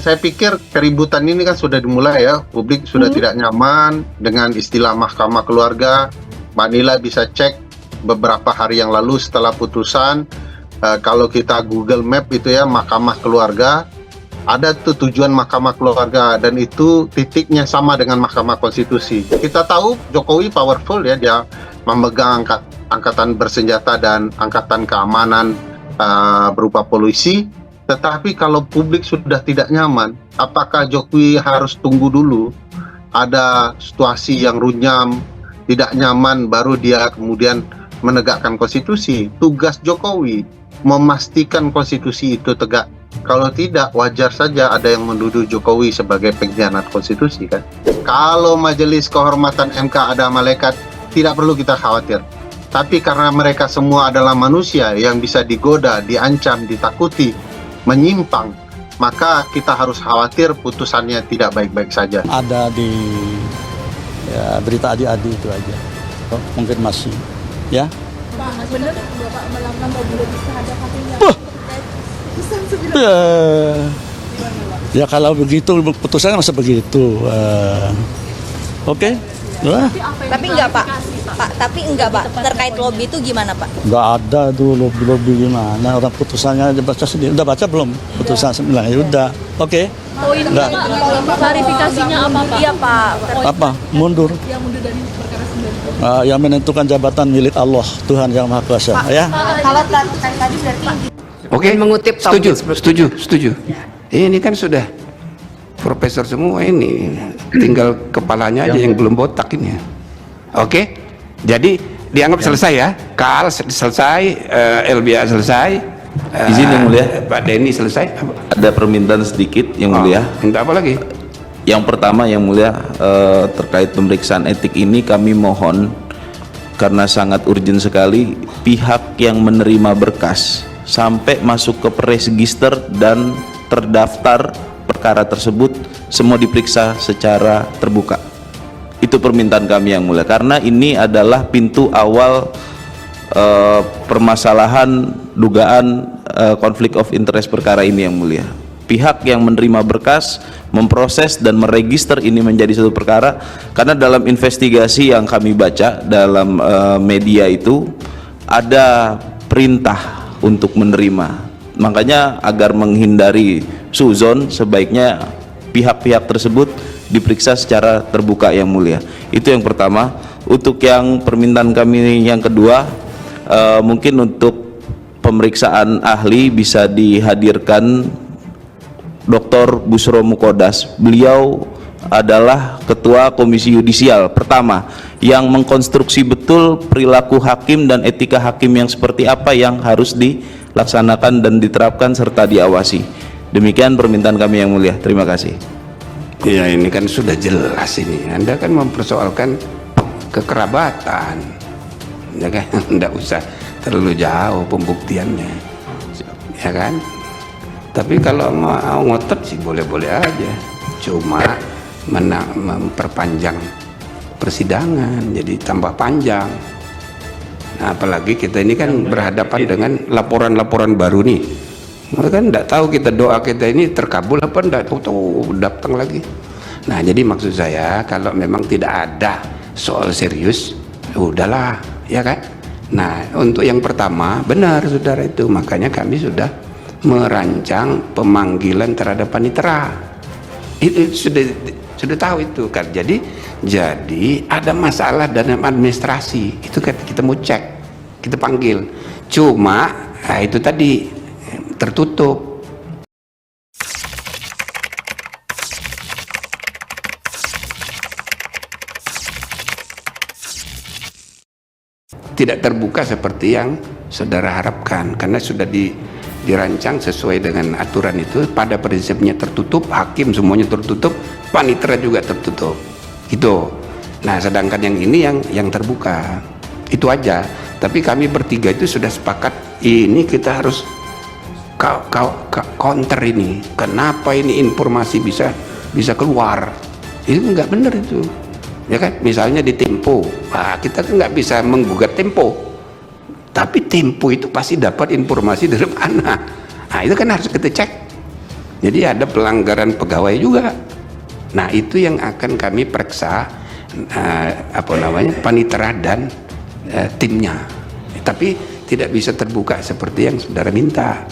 saya pikir keributan ini kan sudah dimulai ya, publik sudah tidak nyaman dengan istilah mahkamah keluarga. Mbak Nila bisa cek beberapa hari yang lalu setelah putusan, kalau kita Google Map itu ya, mahkamah keluarga, ada tuh tujuan mahkamah keluarga, dan itu titiknya sama dengan mahkamah konstitusi. Kita tahu Jokowi powerful ya, dia memegang angkatan bersenjata dan angkatan keamanan berupa polisi. Tetapi kalau publik sudah tidak nyaman, apakah Jokowi harus tunggu dulu ada situasi yang runyam, tidak nyaman, baru dia kemudian menegakkan konstitusi? Tugas Jokowi memastikan konstitusi itu tegak. Kalau tidak, wajar saja ada yang menuduh Jokowi sebagai pengkhianat konstitusi kan. Kalau Majelis Kehormatan MK ada malaikat, tidak perlu kita khawatir. Tapi karena mereka semua adalah manusia yang bisa digoda, diancam, ditakuti, menyimpang, maka kita harus khawatir putusannya tidak baik-baik saja. Ada di berita Adi-Adi itu aja, konfirmasi ya. Pak, benar Bapak melakukan lobby terhadap hakimnya? Ya kalau begitu putusannya masa begitu. Oke. Tapi enggak Pak, tapi enggak Pak, terkait lobby itu gimana Pak? Enggak ada tuh lobby gimana, orang putusannya dibaca sendiri. Udah baca belum putusan 9? Ya udah, oke. Poinnya klarifikasinya apa Pak? Iya Pak. Apa? Mundur. Yang mundur dari perkara 9. Yang menentukan jabatan milik Allah, Tuhan yang Maha Kuasa. Pak, ya. Kalau tadi berarti. Oke, mengutip setuju. Ini kan sudah profesor semua ini, tinggal kepalanya aja yang belum botak ini. Oke, jadi dianggap selesai ya. Kal selesai, LBA selesai, izin yang mulia, Pak Denny selesai. ada permintaan sedikit yang mulia. Minta apa lagi? Yang pertama yang mulia, terkait pemeriksaan etik ini kami mohon, karena sangat urgent sekali, pihak yang menerima berkas sampai masuk ke pre-register dan terdaftar perkara tersebut semua diperiksa secara terbuka. Itu permintaan kami yang mulia, karena ini adalah pintu awal permasalahan dugaan konflik of interest perkara ini yang mulia. Pihak yang menerima berkas memproses dan meregister ini menjadi satu perkara, karena dalam investigasi yang kami baca dalam media itu ada perintah untuk menerima. Makanya agar menghindari suzon, sebaiknya pihak-pihak tersebut diperiksa secara terbuka yang mulia. Itu yang pertama. Untuk yang permintaan kami yang kedua, mungkin untuk pemeriksaan ahli bisa dihadirkan Dr. Busro Mukodas. Beliau adalah Ketua Komisi Yudisial pertama yang mengkonstruksi betul perilaku hakim dan etika hakim yang seperti apa yang harus dilaksanakan dan diterapkan serta diawasi. Demikian permintaan kami yang mulia. Terima kasih. Ya, ini kan sudah jelas ini. Anda kan mempersoalkan kekerabatan, ya kan? Nggak usah terlalu jauh pembuktiannya, ya kan? Tapi kalau mau ngotot sih boleh-boleh aja. Cuma memperpanjang persidangan jadi tambah panjang. Nah, apalagi kita ini kan berhadapan dengan laporan-laporan baru nih. Mereka kan tidak tahu kita doa kita ini terkabul apa enggak, tahu datang lagi. Nah, jadi maksud saya kalau memang tidak ada soal serius, udahlah, ya kan? Nah, untuk yang pertama benar saudara itu, makanya kami sudah merancang pemanggilan terhadap panitera. Itu sudah tahu itu kan. Jadi ada masalah dalam administrasi, itu kan kita mau cek, kita panggil. Cuma itu tadi tertutup. Tidak terbuka seperti yang saudara harapkan, karena sudah dirancang sesuai dengan aturan itu. Pada prinsipnya tertutup, hakim semuanya tertutup, panitera juga tertutup itu. Nah, sedangkan yang ini yang terbuka, itu aja. Tapi kami bertiga itu sudah sepakat, ini kita harus counter ini. Kenapa ini informasi bisa keluar? Itu nggak benar itu, ya kan? Misalnya di Tempo, kita kan nggak bisa menggugat Tempo, tapi Tempo itu pasti dapat informasi dari mana. Nah, itu kan harus kita cek, Jadi ada pelanggaran pegawai juga. Nah, itu yang akan kami periksa panitera dan timnya. Tapi tidak bisa terbuka seperti yang saudara minta.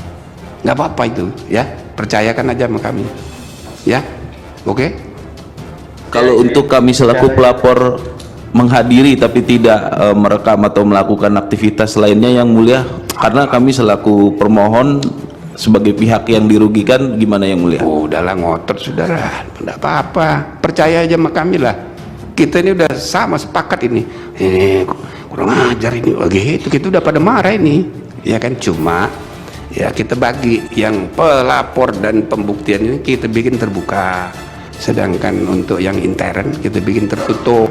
Nggak apa-apa itu, ya. Percayakan aja sama kami, ya. Oke? Kalau untuk kami selaku pelapor menghadiri tapi tidak merekam atau melakukan aktivitas lainnya yang mulia, karena kami selaku permohon sebagai pihak yang dirugikan, gimana yang mulia? Oh, udahlah ngotot saudara, tidak apa-apa, percaya aja sama kami lah. Kita ini udah sama sepakat ini kurang ajar ini, gitu kita udah pada marah ini, ya kan. Cuma ya kita bagi yang pelapor dan pembuktian ini kita bikin terbuka, sedangkan untuk yang intern kita bikin tertutup,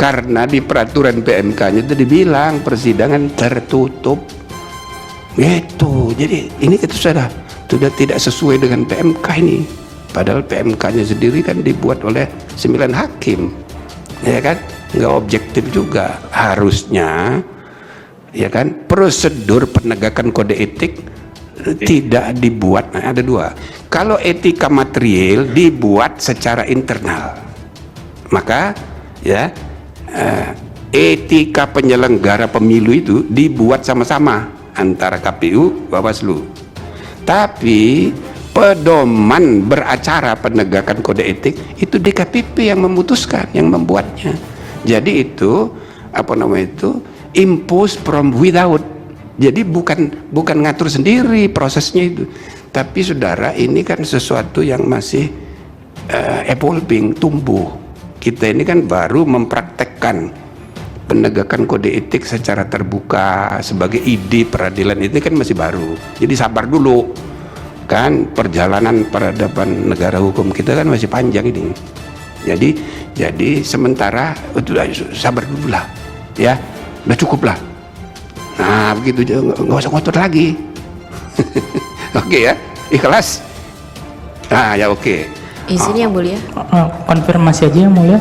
karena di peraturan PMK-nya itu dibilang persidangan tertutup. Gitu. Jadi ini kita sudah tidak sesuai dengan PMK ini. Padahal PMK-nya sendiri kan dibuat oleh 9 hakim, ya kan? Nggak objektif juga. Harusnya, ya kan? Prosedur penegakan kode etik tidak dibuat. Nah, ada dua. Kalau etika material dibuat secara internal, maka ya etika penyelenggara pemilu itu dibuat sama-sama antara KPU, Bawaslu. Tapi pedoman beracara penegakan kode etik itu DKPP yang memutuskan, yang membuatnya. Jadi itu impose from without. Jadi bukan ngatur sendiri prosesnya itu. Tapi saudara, ini kan sesuatu yang masih evolving, tumbuh. Kita ini kan baru mempraktekkan penegakan kode etik secara terbuka sebagai ide peradilan, itu kan masih baru. Jadi sabar dulu, kan perjalanan peradaban negara hukum kita kan masih panjang ini. Jadi sementara udah sabar dulu lah, ya, udah cukup lah. Nah begitu, nggak usah ngotot lagi. Oke ya, ikhlas. Nah ya oke. Izin yang mulia. Konfirmasi aja yang mulia.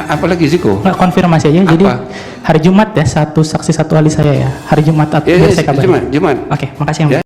Apalagi Ziko? Nggak, konfirmasi aja. Jadi hari Jumat ya, satu saksi satu ahli saya ya. Hari Jumat atau saya kabar. Jumat. Oke, makasih yang mulia.